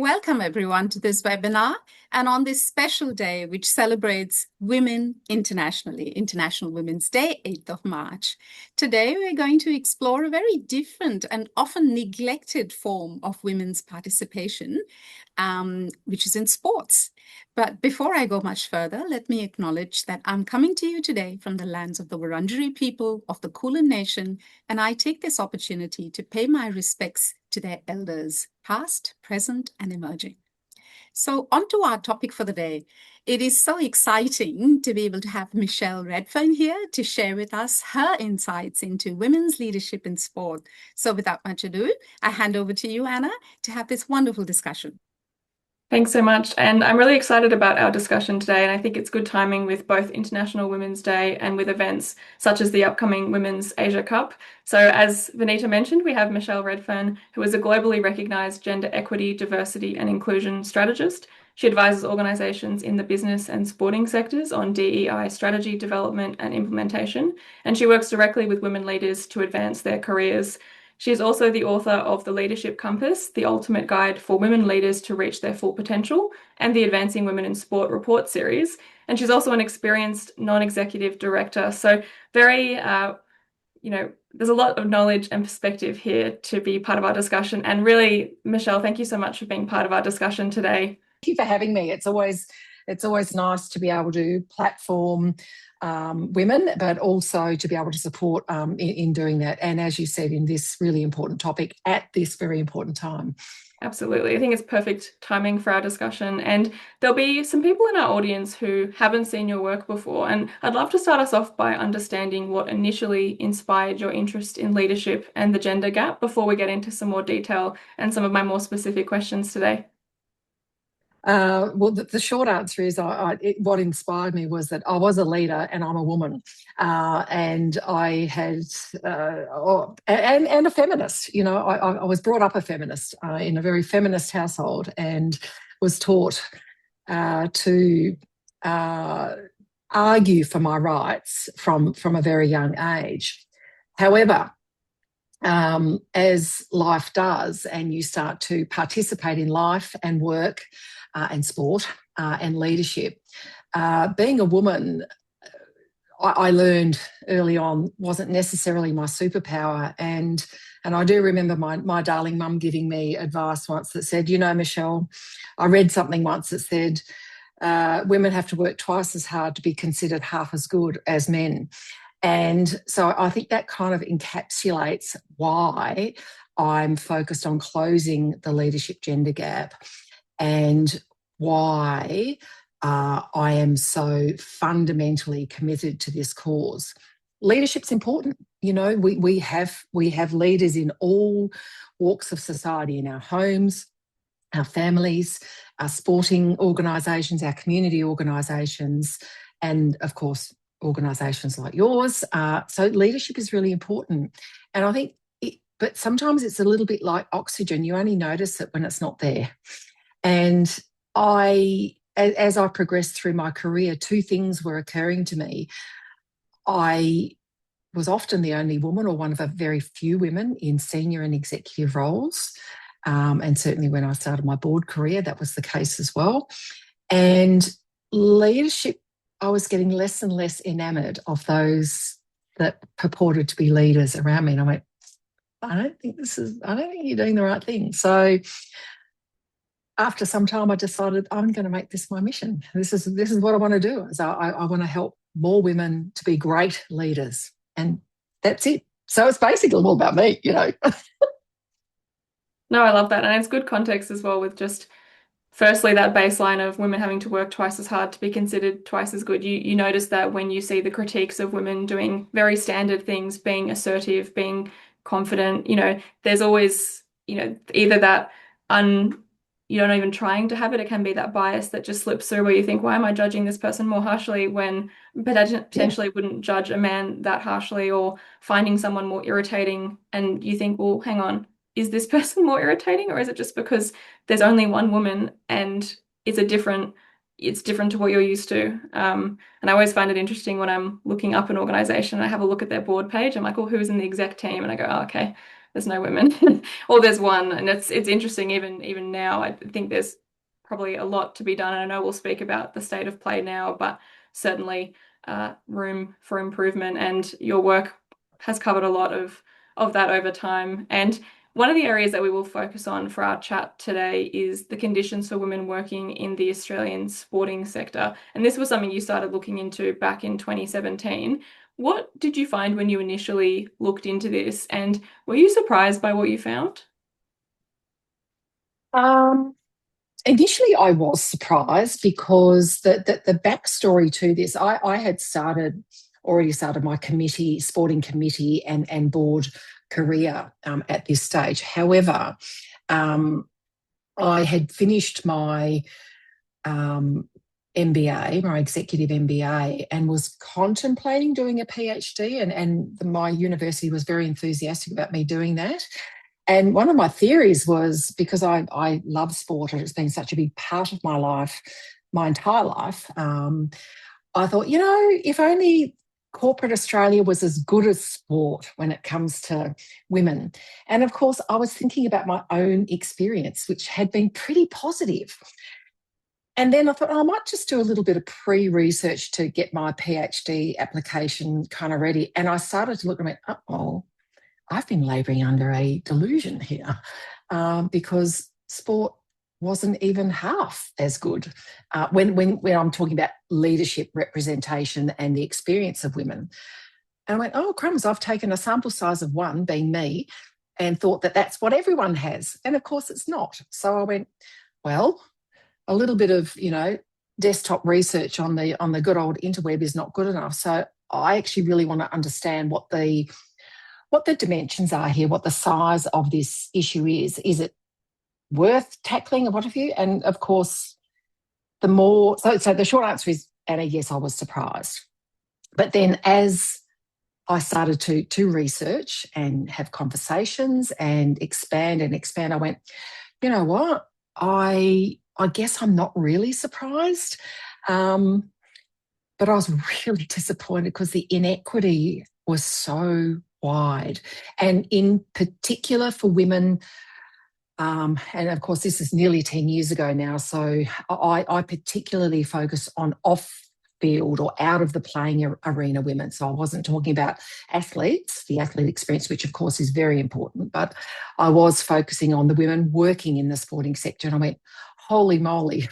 Welcome everyone to this webinar and on this special day which celebrates women internationally, International Women's Day, 8th of March. Today we're going to explore a very different and often neglected form of women's participation, which is in sports. But before I go much further, let me acknowledge that I'm coming to you today from the lands of the Wurundjeri people of the Kulin Nation, and I take this opportunity to pay my respects to their elders, past, present, and emerging. So on to our topic for the day. It is so exciting to be able to have Michelle Redfern here to share with us her insights into women's leadership in sport. So without much ado, I hand over to you, Anna, to have this wonderful discussion. Thanks so much. And I'm really excited about our discussion today. And I think it's good timing with both International Women's Day and with events such as the upcoming Women's Asia Cup. So as Vinita mentioned, we have Michelle Redfern, who is a globally recognized gender equity, diversity and inclusion strategist. She advises organizations in the business and sporting sectors on DEI strategy development and implementation. And she works directly with women leaders to advance their careers. She is also the author of The Leadership Compass, the ultimate guide for women leaders to reach their full potential, and the Advancing Women in Sport report series. And she's also an experienced non-executive director. So very, there's a lot of knowledge and perspective here to be part of our discussion. And really, Michelle, thank you so much for being part of our discussion today. Thank you for having me. It's always nice to be able to platform women, but also to be able to support in doing that. And as you said, in this really important topic at this very important time. Absolutely. I think it's perfect timing for our discussion. And there'll be some people in our audience who haven't seen your work before. And I'd love to start us off by understanding what initially inspired your interest in leadership and the gender gap before we get into some more detail and some of my more specific questions today. Well, the short answer is what inspired me was that I was a leader and I'm a woman, and I had and a feminist. You know, I was brought up a feminist in a very feminist household and was taught to argue for my rights from a very young age. However, as life does, and you start to participate in life and work and sport and leadership, being a woman, I learned early on, wasn't necessarily my superpower. And I do remember my darling mum giving me advice once that said, you know, Michelle, I read something once that said, women have to work twice as hard to be considered half as good as men. And so I think that kind of encapsulates why I'm focused on closing the leadership gender gap and why I am so fundamentally committed to this cause. Leadership's important. You know, we have leaders in all walks of society, in our homes, our families, our sporting organisations, our community organisations, and of course, organisations like yours. So leadership is really important. And I think, but sometimes it's a little bit like oxygen. You only notice it when it's not there. And as I progressed through my career, two things were occurring to me. I was often the only woman or one of a very few women in senior and executive roles. And certainly when I started my board career, that was the case as well. And leadership, I was getting less and less enamoured of those that purported to be leaders around me. And I went, I don't think you're doing the right thing. So after some time, I decided I'm going to make this my mission. This is what I want to do. So I want to help more women to be great leaders. And that's it. So it's basically all about me, you know. No, I love that. And it's good context as well with just firstly, that baseline of women having to work twice as hard to be considered twice as good. You notice that when you see the critiques of women doing very standard things, being assertive, being confident, you know, there's always, you know, either that you're not even trying to have it. It can be that bias that just slips through where you think, why am I judging this person more harshly when potentially wouldn't judge a man that harshly, or finding someone more irritating and you think, well, hang on, is this person more irritating, or is it just because there's only one woman and it's different to what you're used to? And I always find it interesting when I'm looking up an organization and I have a look at their board page. I'm like, oh, who's in the exec team? And I go, oh, okay, there's no women, or there's one, and it's interesting even now. I think there's probably a lot to be done. And I know we'll speak about the state of play now, but certainly room for improvement. And your work has covered a lot of that over time. And one of the areas that we will focus on for our chat today is the conditions for women working in the Australian sporting sector. And this was something you started looking into back in 2017. What did you find when you initially looked into this? And were you surprised by what you found? Initially, I was surprised because the backstory to this, I had already started my sporting committee and board career at this stage. However, I had finished my MBA, my executive MBA, and was contemplating doing a PhD, and my university was very enthusiastic about me doing that. And one of my theories was, because I love sport and it's been such a big part of my life, my entire life, I thought, if only corporate Australia was as good as sport when it comes to women. And of course, I was thinking about my own experience, which had been pretty positive. And then I thought, I might just do a little bit of pre-research to get my PhD application kind of ready. And I started to look and went, I've been labouring under a delusion here, because sport wasn't even half as good when I'm talking about leadership representation and the experience of women. And I went, oh, crumbs, I've taken a sample size of one, being me, and thought that that's what everyone has. And of course it's not. So I went, well, a little bit of, desktop research on the good old interweb is not good enough. So I actually really want to understand what the dimensions are here, what the size of this issue is. Is it worth tackling or what have you? And of course, so the short answer is, Anna, yes, I was surprised. But then as I started to research and have conversations and expand, I went, you know what? I guess I'm not really surprised. But I was really disappointed because the inequity was so wide. And in particular for women, and of course this is nearly 10 years ago now, so I particularly focus on off-field or out of the playing arena women. So I wasn't talking about athletes, the athlete experience, which of course is very important, but I was focusing on the women working in the sporting sector. And I went, holy moly,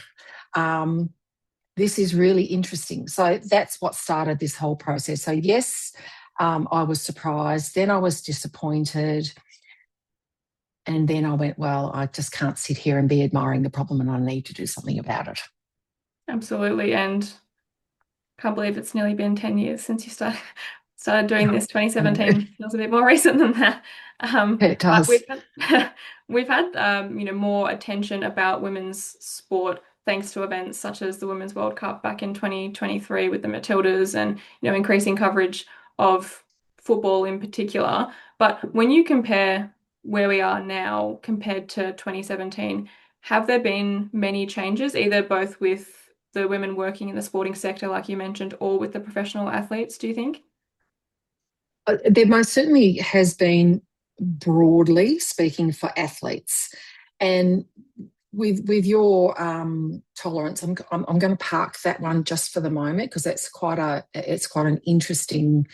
this is really interesting. So that's what started this whole process. So yes, I was surprised. Then I was disappointed. And then I went, well, I just can't sit here and be admiring the problem, and I need to do something about it. Absolutely. And can't believe it's nearly been 10 years since you started doing this. 2017 feels a bit more recent than that. It does. We've had more attention about women's sport thanks to events such as the Women's World Cup back in 2023 with the Matildas, and increasing coverage of football in particular. But when you compare where we are now compared to 2017, have there been many changes, either both with the women working in the sporting sector, like you mentioned, or with the professional athletes, do you think? There most certainly has been, broadly speaking, for athletes. And with your tolerance, I'm going to park that one just for the moment, because it's quite an interesting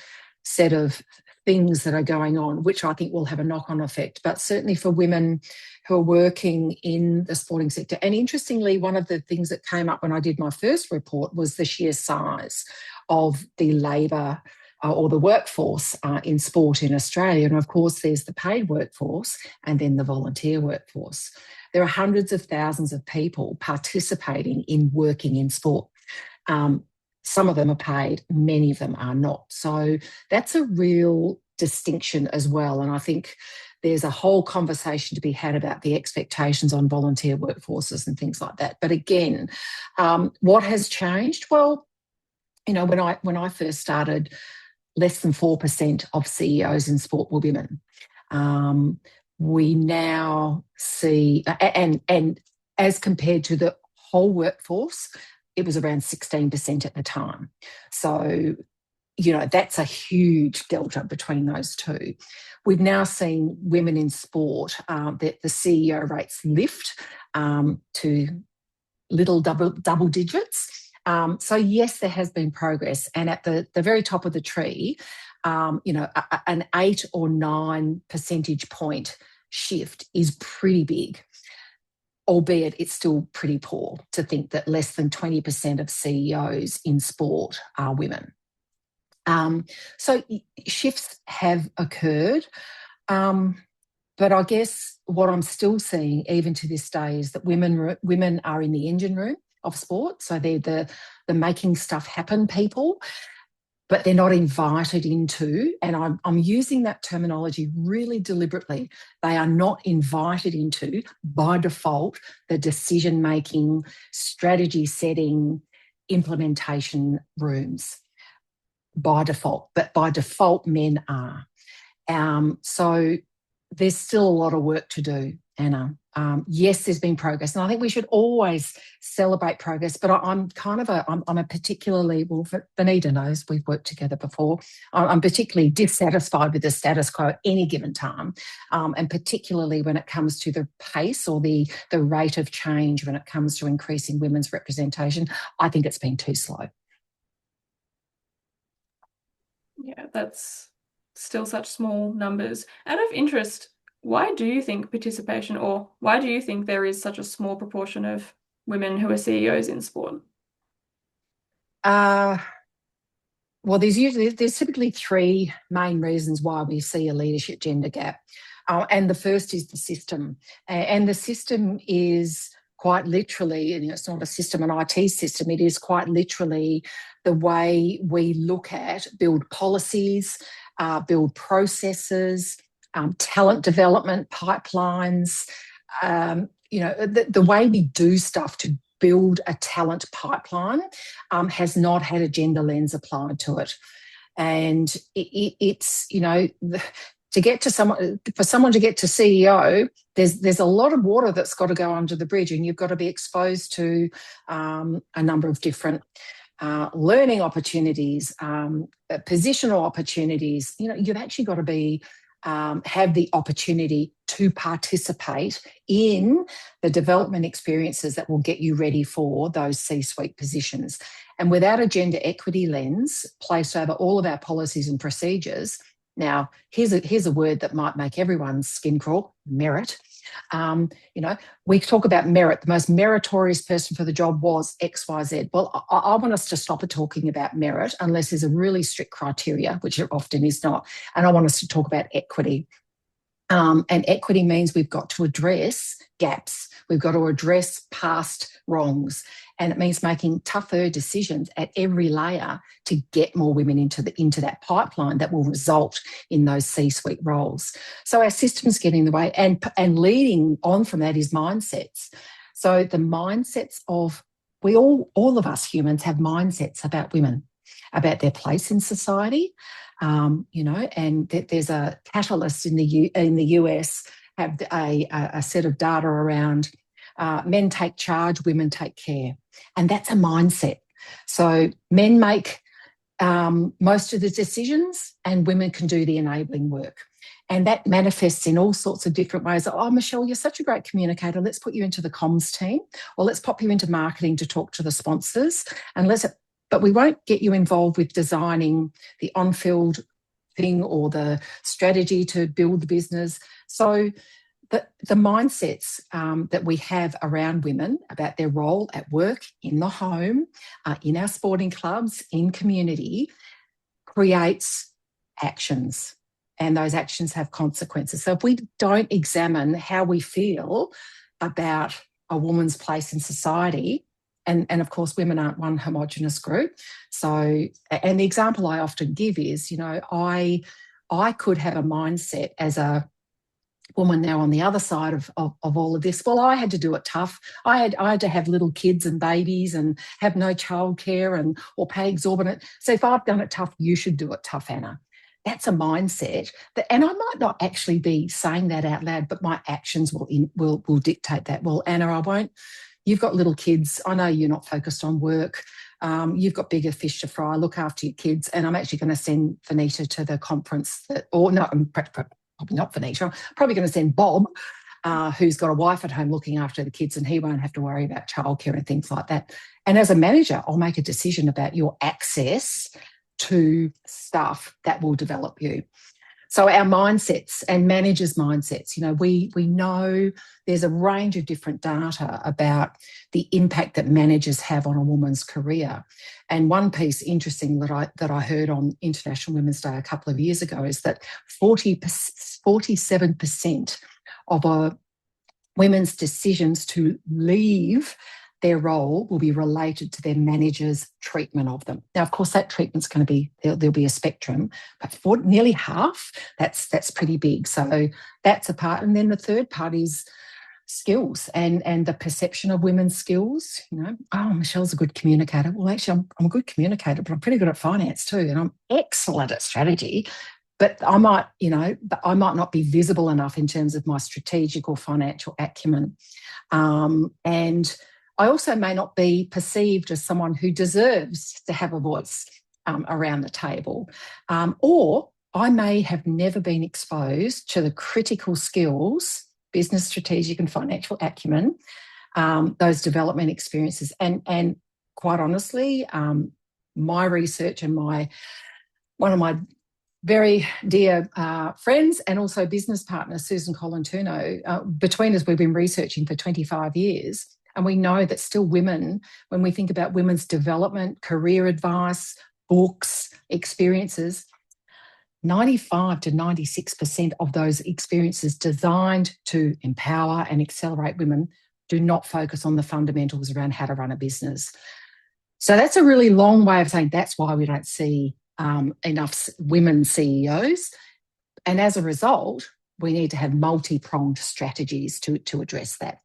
set of things that are going on, which I think will have a knock-on effect. But certainly for women who are working in the sporting sector. And interestingly, one of the things that came up when I did my first report was the sheer size of the labour or the workforce in sport in Australia. And of course, there's the paid workforce and then the volunteer workforce. There are hundreds of thousands of people participating in working in sport. Some of them are paid, many of them are not. So that's a real distinction as well. And I think there's a whole conversation to be had about the expectations on volunteer workforces and things like that. But again, what has changed? Well, when I first started, less than 4% of CEOs in sport were women. We now see, and as compared to the whole workforce, it was around 16% at the time. So that's a huge delta between those two. We've now seen women in sport that the CEO rates lift to little double digits. So yes, there has been progress, and at the very top of the tree, an 8 or 9 percentage point shift is pretty big, albeit it's still pretty poor to think that less than 20% of CEOs in sport are women. So shifts have occurred, but I guess what I'm still seeing, even to this day, is that women are in the engine room of sport. So they're the making stuff happen people, but they're not invited into, and I'm using that terminology really deliberately, they are not invited into, by default, the decision-making, strategy setting, implementation rooms. By default, but by default men are. So there's still a lot of work to do, Anna. Yes, there's been progress, and I think we should always celebrate progress, but I'm a particularly, well, Vinita knows we've worked together before, I'm particularly dissatisfied with the status quo at any given time, and particularly when it comes to the pace or the rate of change when it comes to increasing women's representation. I think it's been too slow. Yeah, that's still such small numbers. Out of interest, why do you think participation, or why do you think there is such a small proportion of women who are CEOs in sport? Well, there's typically 3 main reasons why we see a leadership gender gap. And the first is the system. And the system is quite literally, and it's not a system, an IT system, it is quite literally the way we look at, build policies, build processes, talent development pipelines, the way we do stuff to build a talent pipeline has not had a gender lens applied to it. And it's, to get to someone, for someone to get to CEO, there's a lot of water that's got to go under the bridge, and you've got to be exposed to a number of different learning opportunities, positional opportunities. You've actually got to be have the opportunity to participate in the development experiences that will get you ready for those C-suite positions. And without a gender equity lens placed over all of our policies and procedures, now here's a word that might make everyone's skin crawl: merit. We talk about merit. The most meritorious person for the job was XYZ. Well, I want us to stop talking about merit unless there's a really strict criteria, which it often is not. And I want us to talk about equity. And equity means we've got to address gaps. We've got to address past wrongs. And it means making tougher decisions at every layer to get more women into that pipeline that will result in those C-suite roles. So our systems get in the way, and leading on from that is mindsets. So the mindsets of, all of us humans have mindsets about women, about their place in society. And there's a catalyst in the US, have a set of data around men take charge, women take care. And that's a mindset. So men make most of the decisions, and women can do the enabling work. And that manifests in all sorts of different ways. Oh, Michelle, you're such a great communicator. Let's put you into the comms team, or let's pop you into marketing to talk to the sponsors. But we won't get you involved with designing the on-field thing or the strategy to build the business. So the mindsets that we have around women about their role at work, in the home, in our sporting clubs, in community, creates actions. And those actions have consequences. So if we don't examine how we feel about a woman's place in society, and of course, women aren't one homogenous group. So, and the example I often give is, I could have a mindset as a woman now on the other side of all of this. Well, I had to do it tough. I had to have little kids and babies and have no childcare or pay exorbitant. So if I've done it tough, you should do it tough, Anna. That's a mindset and I might not actually be saying that out loud, but my actions will dictate that. Well, Anna, I won't. You've got little kids. I know you're not focused on work. you've got bigger fish to fry, look after your kids. And I'm actually going to send Vinita to the conference probably not Vinita, I'm probably going to send Bob, who's got a wife at home looking after the kids, and he won't have to worry about childcare and things like that. And as a manager, I'll make a decision about your access to stuff that will develop you. So our mindsets and managers' mindsets, we know there's a range of different data about the impact that managers have on a woman's career. And one piece, interesting, that I heard on International Women's Day a couple of years ago is that 47% of women's decisions to leave their role will be related to their manager's treatment of them. Now, of course, that treatment's going to be, there'll be a spectrum, but for nearly half, that's pretty big. So that's a part. And then the third part is skills and the perception of women's skills. Michelle's a good communicator. Well, actually, I'm a good communicator, but I'm pretty good at finance too, and I'm excellent at strategy. But I might not be visible enough in terms of my strategic or financial acumen. And I also may not be perceived as someone who deserves to have a voice around the table. Or I may have never been exposed to the critical skills, business, strategic and financial acumen, those development experiences. And quite honestly, my research and one of my very dear friends and also business partner, Susan Colantuno, between us, we've been researching for 25 years. And we know that still women, when we think about women's development, career advice, books, experiences, 95 to 96% of those experiences designed to empower and accelerate women do not focus on the fundamentals around how to run a business. So that's a really long way of saying that's why we don't see enough women CEOs. And as a result, we need to have multi-pronged strategies to address that.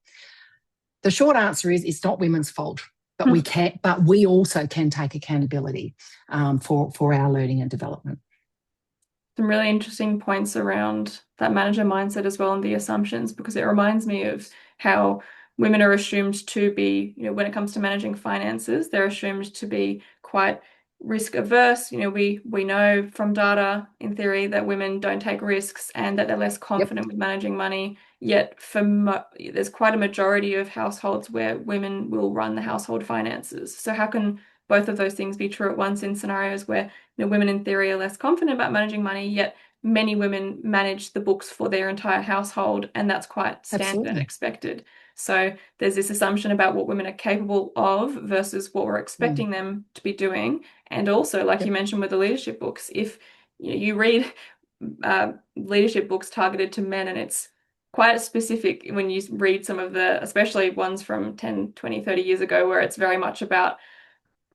The short answer is it's not women's fault, but we also can take accountability for our learning and development. Some really interesting points around that manager mindset as well, and the assumptions, because it reminds me of how women are assumed to be, when it comes to managing finances, they're assumed to be quite risk averse. We know from data in theory that women don't take risks and that they're less confident with managing money. Yet there's quite a majority of households where women will run the household finances. So how can both of those things be true at once in scenarios where women in theory are less confident about managing money, yet many women manage the books for their entire household, and that's quite standard and expected. So there's this assumption about what women are capable of versus what we're expecting them to be doing. And also, like you mentioned with the leadership books, if you read leadership books targeted to men, and it's quite specific when you read some of the, especially ones from 10, 20, 30 years ago, where it's very much about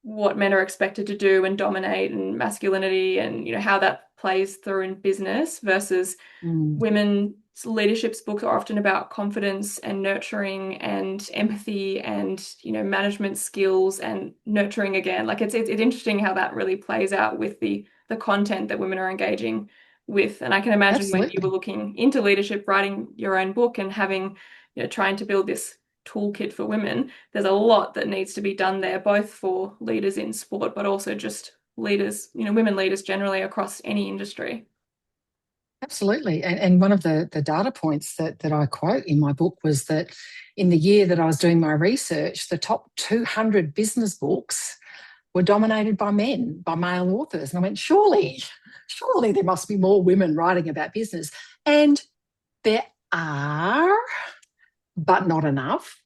what men are expected to do and dominate and masculinity and, how that plays through in business versus women's leadership books are often about confidence and nurturing and empathy and, management skills and nurturing again. Like it's interesting how that really plays out with the content that women are engaging with. And I can imagine when you were looking into leadership, writing your own book and having, trying to build this toolkit for women, there's a lot that needs to be done there, both for leaders in sport, but also just leaders, women leaders generally across any industry. Absolutely. And one of the data points that I quote in my book was that in the year that I was doing my research, the top 200 business books were dominated by men, by male authors. And I went, surely there must be more women writing about business. And there are, but not enough.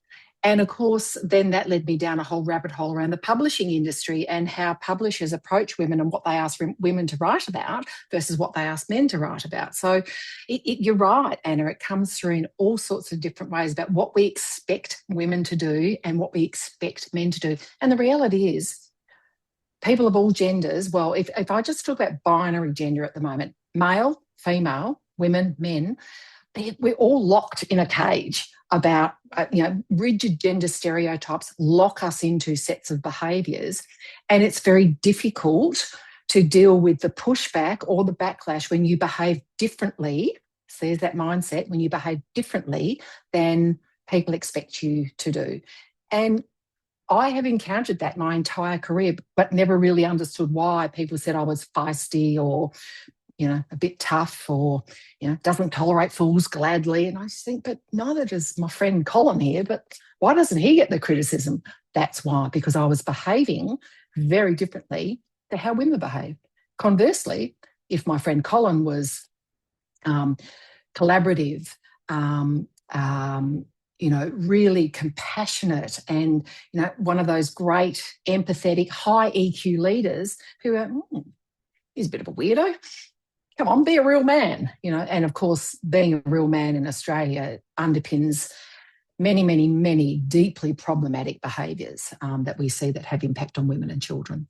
And of course, then that led me down a whole rabbit hole around the publishing industry and how publishers approach women and what they ask women to write about versus what they ask men to write about. So you're right, Anna, it comes through in all sorts of different ways about what we expect women to do and what we expect men to do. And the reality is, people of all genders, well, if I just talk about binary gender at the moment, male, female, women, men, we're all locked in a cage about, rigid gender stereotypes lock us into sets of behaviours, and it's very difficult to deal with the pushback or the backlash when you behave differently. So there's that mindset, when you behave differently than people expect you to do. And I have encountered that my entire career, but never really understood why. People said I was feisty or, a bit tough or, doesn't tolerate fools gladly. And I just think, but neither does my friend Colin here, but why doesn't he get the criticism? That's why, because I was behaving very differently to how women behave. Conversely, if my friend Colin was collaborative, really compassionate and, one of those great, empathetic, high EQ leaders who are, he's a bit of a weirdo. Come on, be a real man, And of course, being a real man in Australia underpins many, many, many deeply problematic behaviours that we see that have impact on women and children.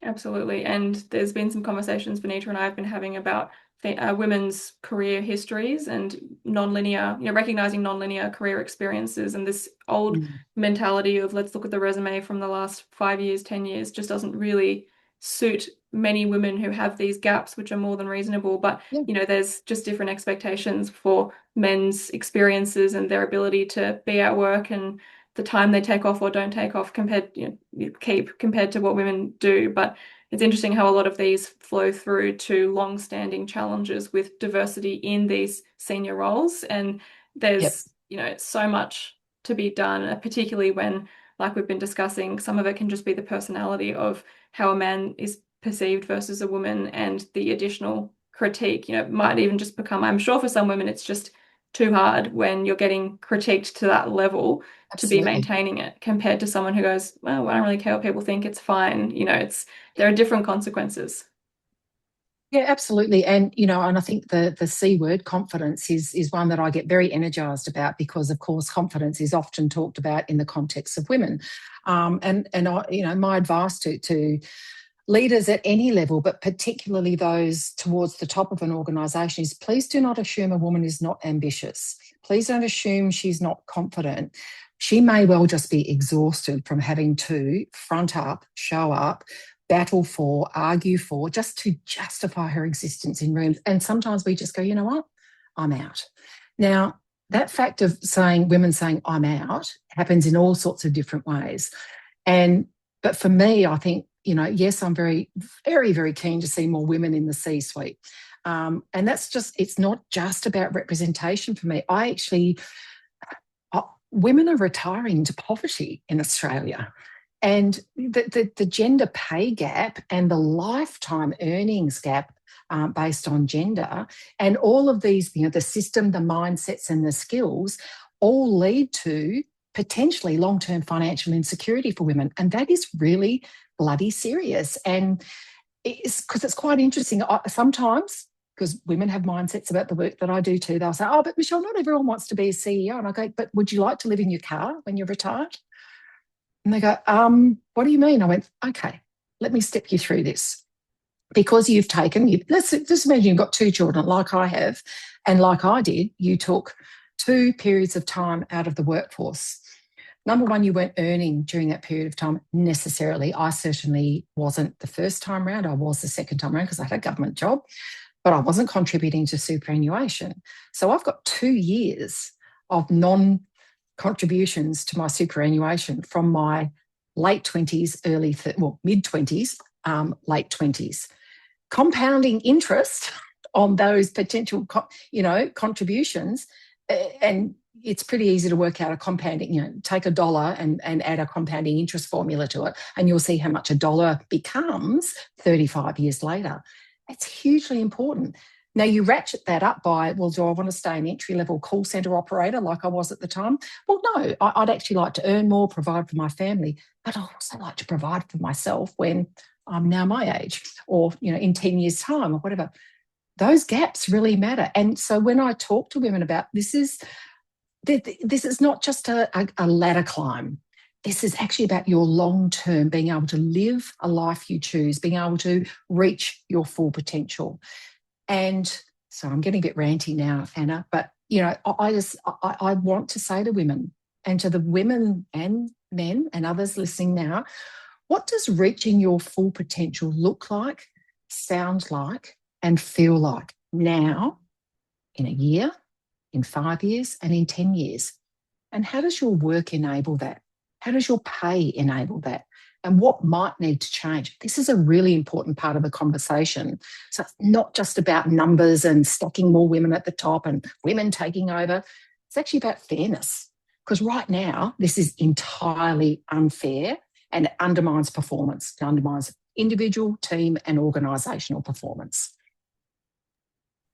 Absolutely. And there's been some conversations Vinita and I have been having about women's career histories and non-linear, recognizing non-linear career experiences, and this old mentality of let's look at the resume from the last 5 years, 10 years just doesn't really suit many women who have these gaps, which are more than reasonable. But, there's just different expectations for men's experiences and their ability to be at work and the time they take off or don't take off compared to what women do. But it's interesting how a lot of these flow through to long-standing challenges with diversity in these senior roles. And there's, so much to be done, particularly when, like we've been discussing, some of it can just be the personality of how a man is perceived versus a woman, and the additional critique, might even just become, I'm sure for some women, it's just too hard when you're getting critiqued to that level. Absolutely. To be maintaining it compared to someone who goes, well, I don't really care what people think, it's fine. There are different consequences. Yeah, absolutely. And, and I think the C word, confidence, is one that I get very energised about because, of course, confidence is often talked about in the context of women. And I, my advice to leaders at any level, but particularly those towards the top of an organisation, is please do not assume a woman is not ambitious. Please don't assume she's not confident. She may well just be exhausted from having to front up, show up, battle for, argue for, just to justify her existence in rooms. And sometimes we just go, you know what, I'm out. Now, that fact of women saying I'm out happens in all sorts of different ways. But for me, I think, yes, I'm very, very, very keen to see more women in the C-suite. And it's not just about representation for me. Women are retiring to poverty in Australia. And the gender pay gap and the lifetime earnings gap based on gender, and all of these, the system, the mindsets and the skills all lead to potentially long-term financial insecurity for women. And that is really bloody serious. And it's quite interesting. Sometimes, because women have mindsets about the work that I do too, they'll say, oh, but Michelle, not everyone wants to be a CEO. And I go, but would you like to live in your car when you're retired? And they go, what do you mean? I went, okay, let me step you through this. Because let's imagine you've got 2 children like I have, and like I did, you took 2 periods of time out of the workforce. Number one, you weren't earning during that period of time necessarily. I certainly wasn't the first time around. I was the second time around because I had a government job, but I wasn't contributing to superannuation. So I've got 2 years of non-contributions to my superannuation from my late 20s, mid-20s, late 20s. Compounding interest on those potential, contributions, and it's pretty easy to work out a compounding, take $1 and add a compounding interest formula to it, and you'll see how much $1 becomes 35 years later. It's hugely important. Now, you ratchet that up by, well, do I want to stay an entry-level call centre operator like I was at the time? Well, no, I'd actually like to earn more, provide for my family, but I also like to provide for myself when I'm now my age, or, in 10 years' time or whatever. Those gaps really matter. And so when I talk to women about this is not just a ladder climb. This is actually about your long-term, being able to live a life you choose, being able to reach your full potential. And so I'm getting a bit ranty now, Anna, but, I want to say to women, and to the women and men and others listening now, what does reaching your full potential look like, sound like, and feel like now, in a year, in 5 years, and in 10 years? And how does your work enable that? How does your pay enable that? And what might need to change? This is a really important part of the conversation. So it's not just about numbers and stacking more women at the top and women taking over. It's actually about fairness. Because right now, this is entirely unfair and it undermines performance. It undermines individual, team, and organisational performance.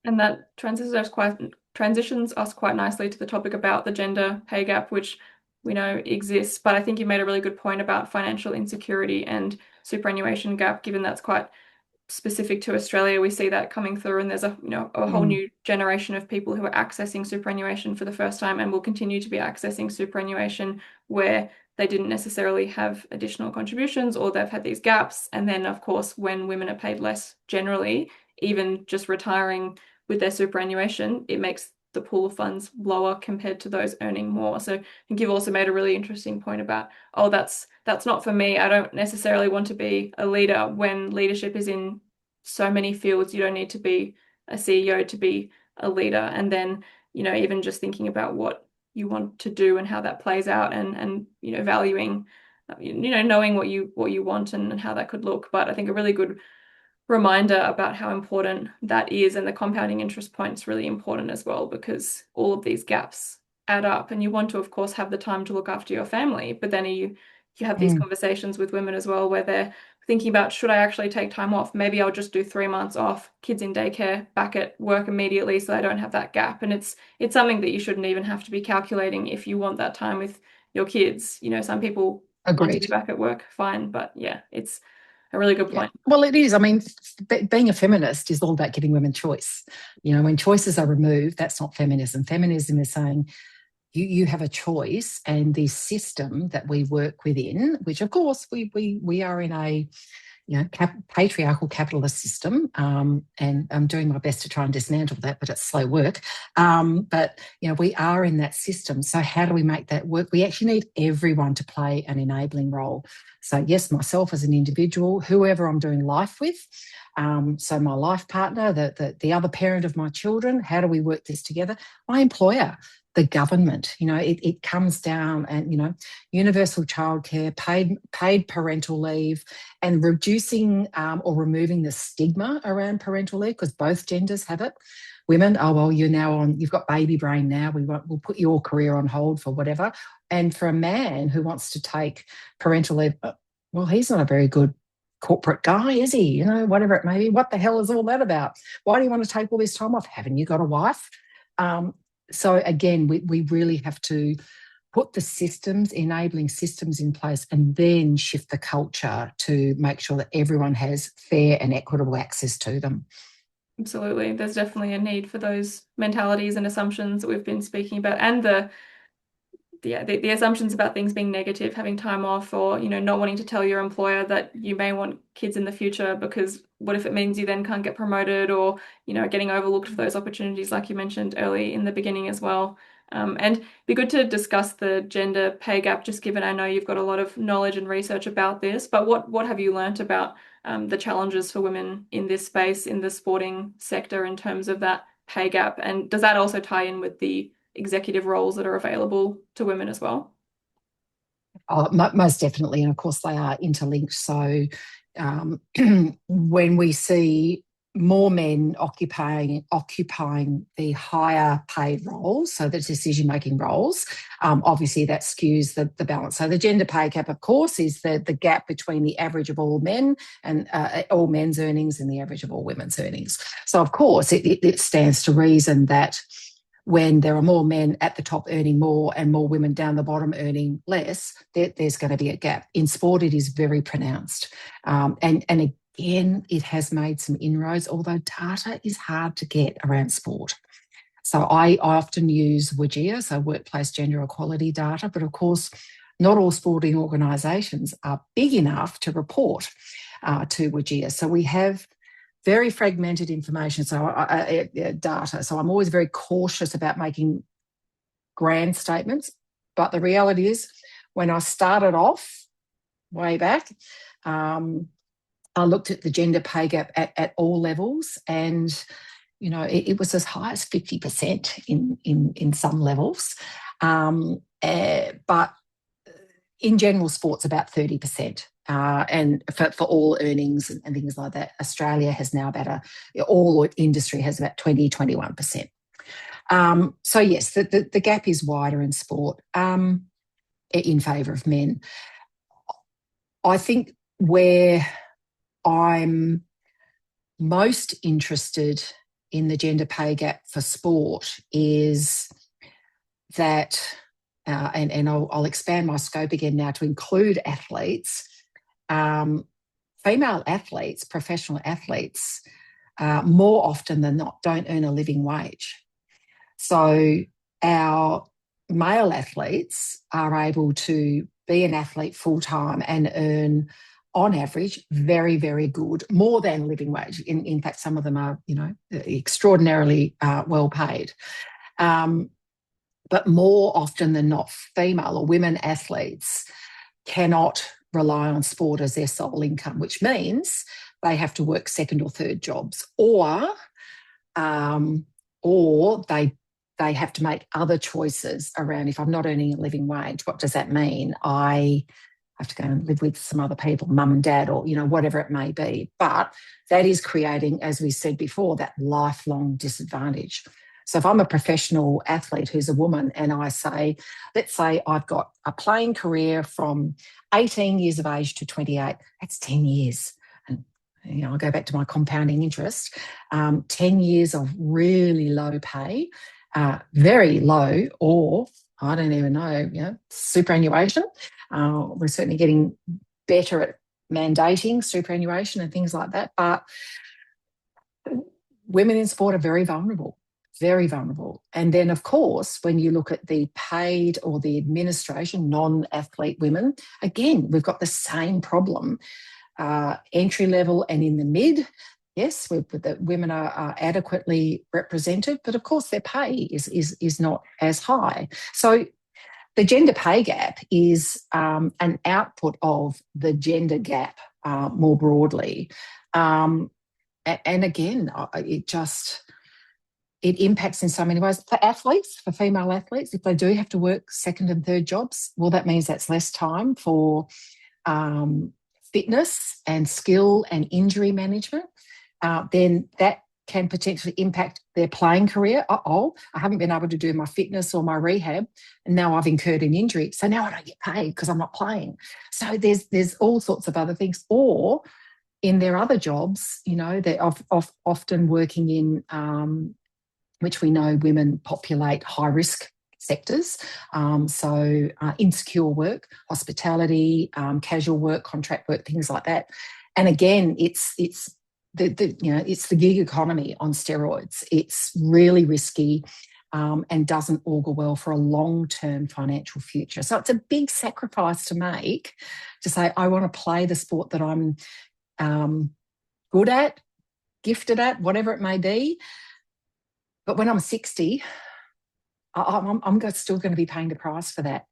And that transitions us quite nicely to the topic about the gender pay gap, which we know exists. But I think you made a really good point about financial insecurity and superannuation gap, given that's quite specific to Australia. We see that coming through, and there's a whole new generation of people who are accessing superannuation for the first time and will continue to be accessing superannuation where they didn't necessarily have additional contributions or they've had these gaps. And then, of course, when women are paid less generally, even just retiring with their superannuation, it makes the pool of funds lower compared to those earning more. So I think you've also made a really interesting point about, oh, that's not for me. I don't necessarily want to be a leader, when leadership is in so many fields. You don't need to be a CEO to be a leader. And then, even just thinking about what you want to do and how that plays out, and valuing, knowing what you want and how that could look. But I think a really good reminder about how important that is, and the compounding interest point is really important as well, because all of these gaps add up, and you want to, of course, have the time to look after your family, but then you have these conversations with women as well where they're thinking about, should I actually take time off? Maybe I'll just do 3 months off, kids in daycare, back at work immediately, so I don't have that gap. And it's something that you shouldn't even have to be calculating if you want that time with your kids. Some people want to be back at work, fine, but yeah, it's a really good point. Well, it is. I mean, being a feminist is all about giving women choice. When choices are removed, that's not feminism. Feminism is saying you have a choice, and the system that we work within, which of course we are in a patriarchal capitalist system, and I'm doing my best to try and dismantle that, but it's slow work. But we are in that system. So how do we make that work? We actually need everyone to play an enabling role. So yes, myself as an individual, whoever I'm doing life with, so my life partner, the other parent of my children, how do we work this together? My employer, the government, it comes down, and universal childcare, paid parental leave, and reducing or removing the stigma around parental leave, because both genders have it. Women, oh well, you've got baby brain now. We'll put your career on hold for whatever. And for a man who wants to take parental leave, well, he's not a very good corporate guy, is he? Whatever it may be. What the hell is all that about? Why do you want to take all this time off? Haven't you got a wife? So again, we really have to put the enabling systems in place, and then shift the culture to make sure that everyone has fair and equitable access to them. Absolutely. There's definitely a need for those mentalities and assumptions that we've been speaking about, and the assumptions about things being negative, having time off, or not wanting to tell your employer that you may want kids in the future, because what if it means you then can't get promoted, or getting overlooked for those opportunities, like you mentioned early in the beginning as well. And it'd be good to discuss the gender pay gap, just given I know you've got a lot of knowledge and research about this, but what have you learnt about the challenges for women in this space, in the sporting sector, in terms of that pay gap? And does that also tie in with the executive roles that are available to women as well? Oh, most definitely, and of course they are interlinked. So when we see more men occupying the higher paid roles, so the decision-making roles, obviously that skews the balance. So the gender pay gap, of course, is the gap between the average of all men and all men's earnings and the average of all women's earnings. So of course it stands to reason that when there are more men at the top earning more and more women down the bottom earning less, there's going to be a gap. In sport, it is very pronounced. And again, it has made some inroads, although data is hard to get around sport. So I often use WGEA, so workplace gender equality data, but of course, not all sporting organisations are big enough to report to WGEA. So we have very fragmented information, data. So I'm always very cautious about making grand statements. But the reality is, when I started off way back, I looked at the gender pay gap at all levels, and it was as high as 50% in some levels. But in general, sport's about 30%. And for all earnings and things like that, Australia has now all industry has about 21%. So yes, the gap is wider in sport in favour of men. I think where I'm most interested in the gender pay gap for sport is that, and I'll expand my scope again now to include athletes, female athletes, professional athletes, more often than not don't earn a living wage. So our male athletes are able to be an athlete full-time and earn, on average, very, very good, more than living wage. In fact, some of them are, extraordinarily well paid. But more often than not, female or women athletes cannot rely on sport as their sole income, which means they have to work second or third jobs, or they have to make other choices around, if I'm not earning a living wage, what does that mean? I have to go and live with some other people, mum and dad, or, whatever it may be. But that is creating, as we said before, that lifelong disadvantage. So if I'm a professional athlete who's a woman and let's say I've got a playing career from 18 years of age to 28, that's 10 years. And, I'll go back to my compounding interest. 10 years of really low pay, very low, or I don't even know, superannuation. We're certainly getting better at mandating superannuation and things like that. But women in sport are very vulnerable. Very vulnerable. And then, of course, when you look at the paid or the administration, non-athlete women, again, we've got the same problem. Entry level and in the mid, yes, the women are adequately represented, but of course their pay is not as high. So the gender pay gap is an output of the gender gap more broadly. And again, it impacts in so many ways. For athletes, for female athletes, if they do have to work second and third jobs, well, that means that's less time for fitness and skill and injury management. Then that can potentially impact their playing career. I haven't been able to do my fitness or my rehab, and now I've incurred an injury. So now I don't get paid because I'm not playing. So there's all sorts of other things. Or in their other jobs, they're often working in which we know women populate high-risk sectors. So insecure work, hospitality, casual work, contract work, things like that. And again, it's the gig economy on steroids. It's really risky and doesn't augur well for a long-term financial future. So it's a big sacrifice to make to say, I want to play the sport that I'm good at, gifted at, whatever it may be. But when I'm 60, I'm still going to be paying the price for that.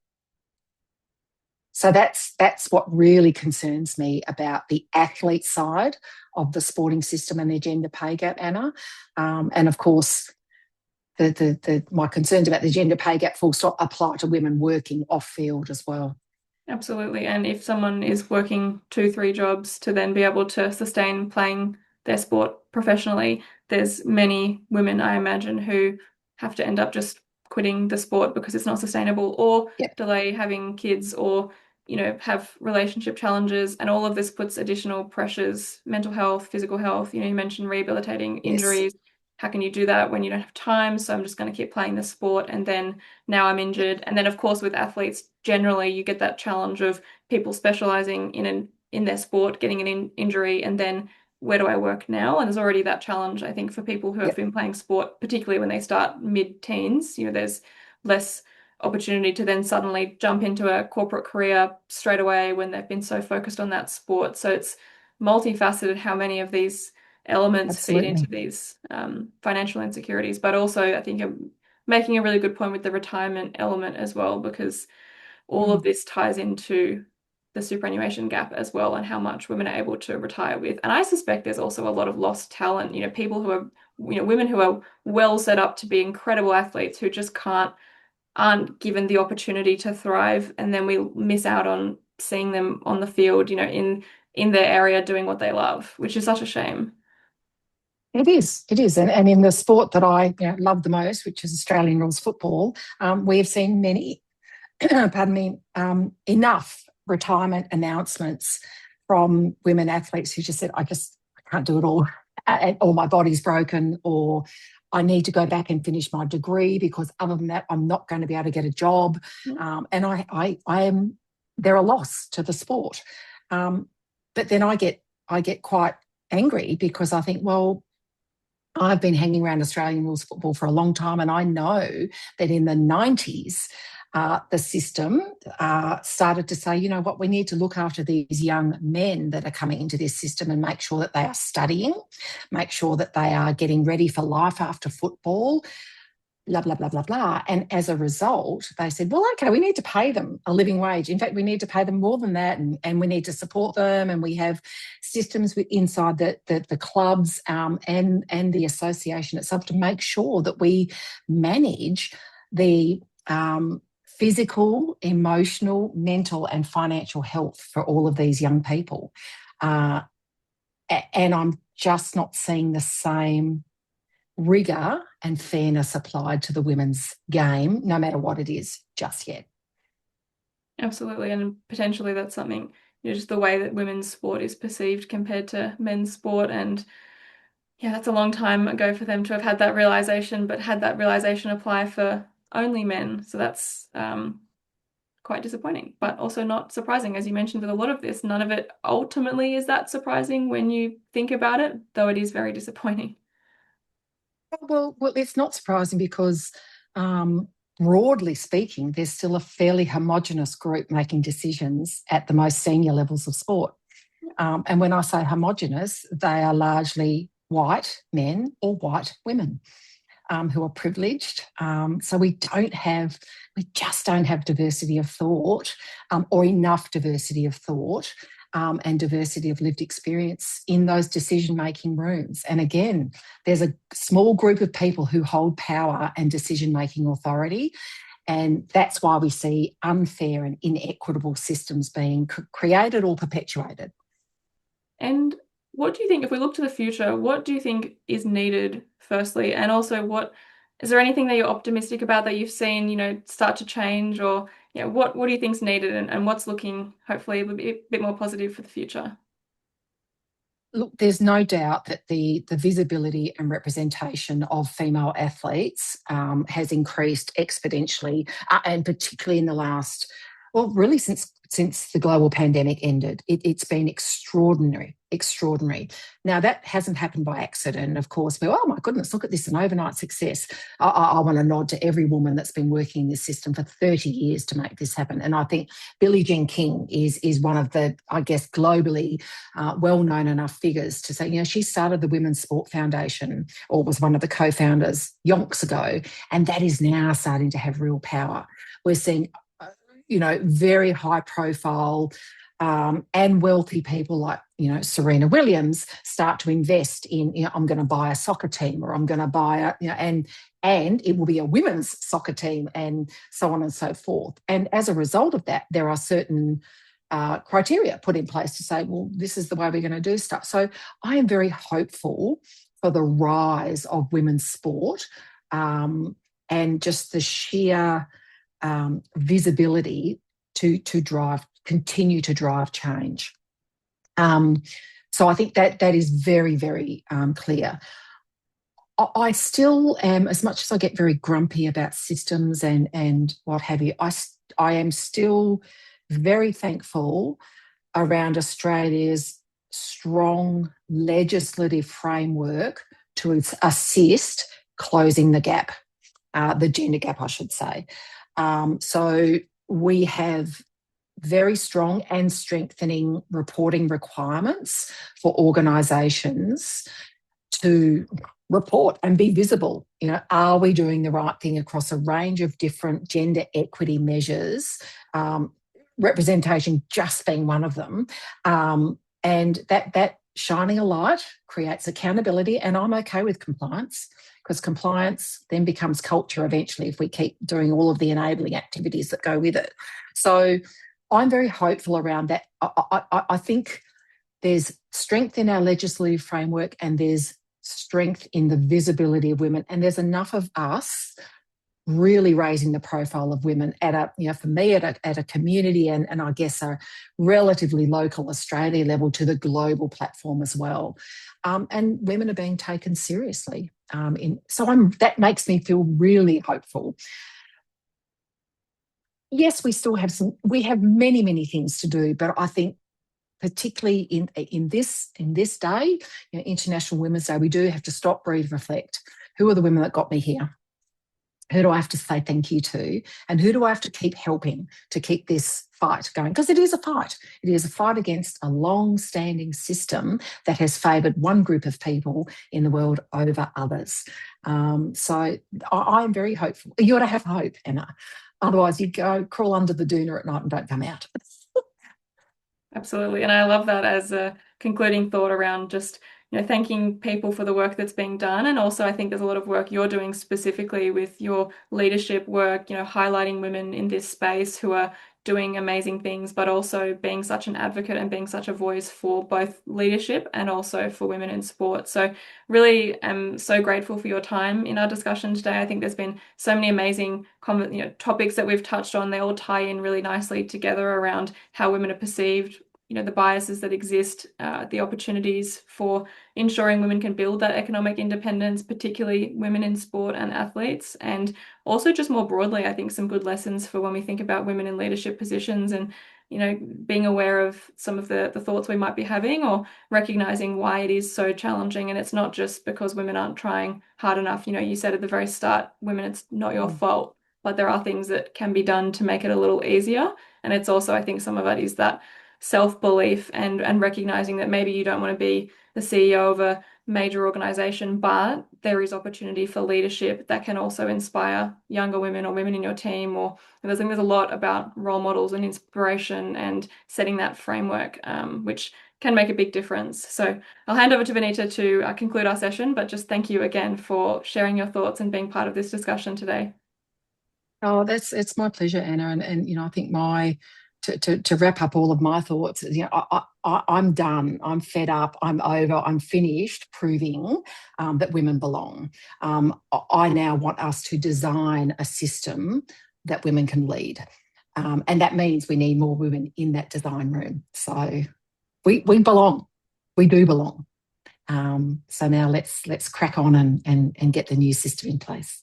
So that's what really concerns me about the athlete side of the sporting system and their gender pay gap, Anna. And of course, my concerns about the gender pay gap full stop apply to women working off field as well. Absolutely. And if someone is working 2-3 jobs to then be able to sustain playing their sport professionally, there's many women, I imagine, who have to end up just quitting the sport because it's not sustainable, or delay having kids, or have relationship challenges, and all of this puts additional pressures, mental health, physical health. You mentioned rehabilitating injuries. Yes. How can you do that when you don't have time? So I'm just going to keep playing the sport, and then now I'm injured. And then, of course, with athletes, generally you get that challenge of people specializing in their sport, getting an injury, and then where do I work now? And there's already that challenge, I think, for people who have been playing sport, particularly when they start mid-teens. There's less opportunity to then suddenly jump into a corporate career straight away when they've been so focused on that sport. So it's multifaceted how many of these elements feed into these financial insecurities. But also, I think I'm making a really good point with the retirement element as well, because all of this ties into the superannuation gap as well, and how much women are able to retire with. And I suspect there's also a lot of lost talent, people who are, women who are well set up to be incredible athletes who just can't aren't given the opportunity to thrive, and then we miss out on seeing them on the field, in their area doing what they love, which is such a shame. It is. And in the sport that I love the most, which is Australian rules football, we have seen many, pardon me, enough retirement announcements from women athletes who just said, I can't do it all, or my body's broken, or I need to go back and finish my degree because other than that, I'm not going to be able to get a job. And they're a loss to the sport. But then I get quite angry because I think, well, I've been hanging around Australian rules football for a long time, and I know that in the 90s, the system started to say, you know what, we need to look after these young men that are coming into this system and make sure that they are studying, make sure that they are getting ready for life after football, blah, blah, blah, blah, blah. And as a result, they said, well, okay, we need to pay them a living wage. In fact, we need to pay them more than that, and we need to support them. And we have systems inside the clubs and the association itself to make sure that we manage the physical, emotional, mental and financial health for all of these young people. And I'm just not seeing the same rigour and fairness applied to the women's game, no matter what it is, just yet. Absolutely. And potentially that's something, just the way that women's sport is perceived compared to men's sport. And yeah, that's a long time ago for them to have had that realisation, but had that realisation apply for only men. So that's quite disappointing, but also not surprising. As you mentioned with a lot of this, none of it ultimately is that surprising when you think about it, though it is very disappointing. Well, it's not surprising because broadly speaking, there's still a fairly homogenous group making decisions at the most senior levels of sport. And when I say homogenous, they are largely white men or white women who are privileged. So we just don't have diversity of thought or enough diversity of thought and diversity of lived experience in those decision-making rooms. And again, there's a small group of people who hold power and decision-making authority, and that's why we see unfair and inequitable systems being created or perpetuated. And what do you think, if we look to the future, what do you think is needed, firstly? And also, is there anything that you're optimistic about that you've seen, start to change, or what do you think's needed, and what's looking hopefully a bit more positive for the future? Look, there's no doubt that the visibility and representation of female athletes has increased exponentially, and particularly in the last, well, really since the global pandemic ended. It's been extraordinary. Now, that hasn't happened by accident. Of course, oh my goodness, look at this, an overnight success. I want to nod to every woman that's been working in this system for 30 years to make this happen. And I think Billie Jean King is one of the, I guess, globally well-known enough figures to say, she started the Women's Sport Foundation, or was one of the co-founders yonks ago, and that is now starting to have real power. We're seeing very high profile and wealthy people like, Serena Williams start to invest in, I'm going to buy a soccer team, or I'm going to buy and it will be a women's soccer team, and so on and so forth. And as a result of that, there are certain criteria put in place to say, well, this is the way we're going to do stuff. So I am very hopeful for the rise of women's sport and just the sheer visibility to continue to drive change. So I think that is very, very clear. I still am, as much as I get very grumpy about systems and what have you, I am still very thankful around Australia's strong legislative framework to assist closing the gap, the gender gap, I should say. So we have very strong and strengthening reporting requirements for organisations to report and be visible. Are we doing the right thing across a range of different gender equity measures, representation just being one of them, and that shining a light creates accountability, and I'm okay with compliance. because compliance then becomes culture eventually if we keep doing all of the enabling activities that go with it. So I'm very hopeful around that. I think there's strength in our legislative framework, and there's strength in the visibility of women, and there's enough of us really raising the profile of women at a, for me, at a community and I guess a relatively local Australia level to the global platform as well. And women are being taken seriously. That makes me feel really hopeful. Yes, we have many, many things to do, but I think particularly in this day, International Women's Day, we do have to stop, breathe, reflect. Who are the women that got me here? Who do I have to say thank you to? And who do I have to keep helping to keep this fight going? Because it is a fight. It is a fight against a long-standing system that has favoured one group of people in the world over others. So I'm very hopeful. You got to have hope, Anna. Otherwise, you go crawl under the doona at night and don't come out. Absolutely. And I love that as a concluding thought around just thanking people for the work that's being done. And also I think there's a lot of work you're doing specifically with your leadership work, highlighting women in this space who are doing amazing things, but also being such an advocate and being such a voice for both leadership and also for women in sport. So really am so grateful for your time in our discussion today. I think there's been so many amazing topics that we've touched on. They all tie in really nicely together around how women are perceived, the biases that exist, the opportunities for ensuring women can build that economic independence, particularly women in sport and athletes, and also just more broadly, I think some good lessons for when we think about women in leadership positions and, being aware of some of the thoughts we might be having or recognizing why it is so challenging. And it's not just because women aren't trying hard enough. You said at the very start, women, it's not your fault, but there are things that can be done to make it a little easier. And it's also, I think some of it is that self-belief and recognizing that maybe you don't want to be the CEO of a major organization, but there is opportunity for leadership that can also inspire younger women or women in your team. Or I think there's a lot about role models and inspiration and setting that framework, which can make a big difference. So I'll hand over to Vinita to conclude our session, but just thank you again for sharing your thoughts and being part of this discussion today. Oh, it's my pleasure, Anna. And I think to wrap up all of my thoughts, I'm done. I'm fed up. I'm over. I'm finished proving that women belong. I now want us to design a system that women can lead. And that means we need more women in that design room. So we belong. We do belong. So now let's crack on and get the new system in place.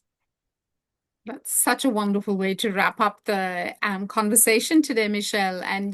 That's such a wonderful way to wrap up the conversation today, Michelle. And,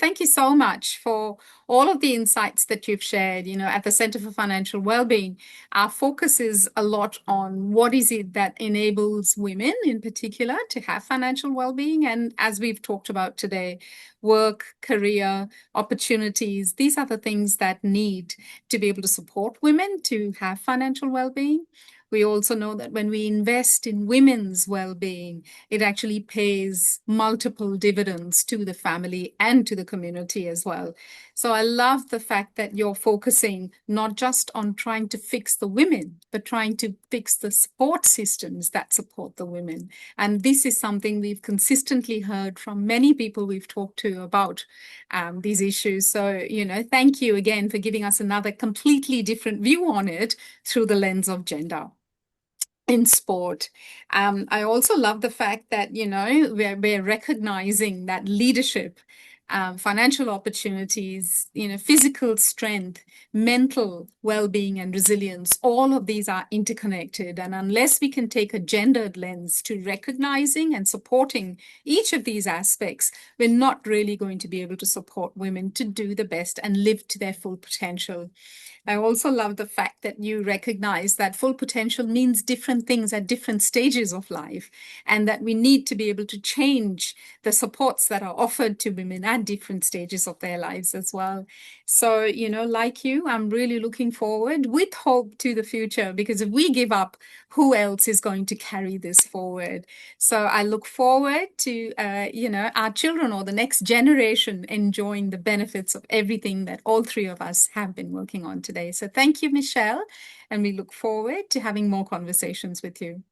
thank you so much for all of the insights that you've shared. At the Centre for Financial Wellbeing, our focus is a lot on what is it that enables women in particular to have financial wellbeing. And as we've talked about today, work, career, opportunities, these are the things that need to be able to support women to have financial wellbeing. We also know that when we invest in women's well-being, it actually pays multiple dividends to the family and to the community as well. So I love the fact that you're focusing not just on trying to fix the women, but trying to fix the support systems that support the women. And this is something we've consistently heard from many people we've talked to about these issues. So, thank you again for giving us another completely different view on it through the lens of gender in sport. I also love the fact that, we're recognizing that leadership, financial opportunities, physical strength, mental well-being and resilience, all of these are interconnected. And unless we can take a gendered lens to recognizing and supporting each of these aspects, we're not really going to be able to support women to do the best and live to their full potential. I also love the fact that you recognize that full potential means different things at different stages of life, and that we need to be able to change the supports that are offered to women at different stages of their lives as well. So, you know, like you, I'm really looking forward with hope to the future, because if we give up, who else is going to carry this forward? So I look forward to, you know, our children or the next generation enjoying the benefits of everything that all three of us have been working on today. So thank you, Michelle, and we look forward to having more conversations with you.